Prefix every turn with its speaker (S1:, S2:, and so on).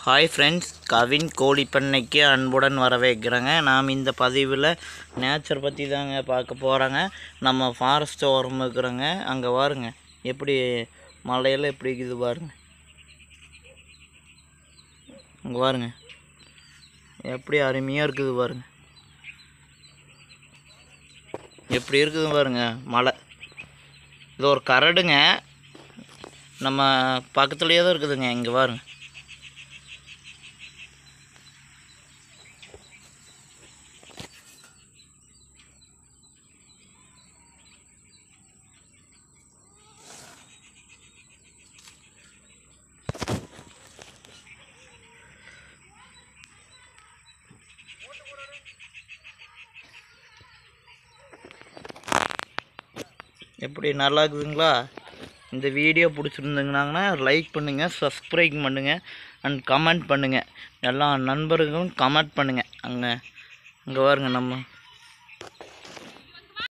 S1: Hi friends, Kavin கோழி பண்ணைக்கு அன்புடன் வரவேற்கிறேங்க. நாம் இந்த பதிவில் நேச்சர் பற்றி தாங்க பார்க்க போகிறோங்க. நம்ம ஃபாரஸ்ட் ஓரம் இருக்கிறோங்க. அங்கே பாருங்க எப்படி மலையெல்லாம் எப்படி இருக்குது பாருங்க. அங்கே பாருங்க எப்படி அருமையாக இருக்குது பாருங்க. எப்படி இருக்குது பாருங்க மலை. இது ஒரு கரடுங்க, நம்ம பக்கத்துலேயே தான் இருக்குதுங்க. இங்கே பாருங்க. எப்படி நல்லா இருக்குதுங்களா? இந்த வீடியோ பிடிச்சிருந்துங்கன்னாங்கன்னா லைக் பண்ணுங்கள், சப்ஸ்கிரைப் பண்ணுங்கள் அண்ட் கமெண்ட் பண்ணுங்கள். எல்லா நண்பர்களும் கமெண்ட் பண்ணுங்கள். அங்கே பாருங்க நம்ம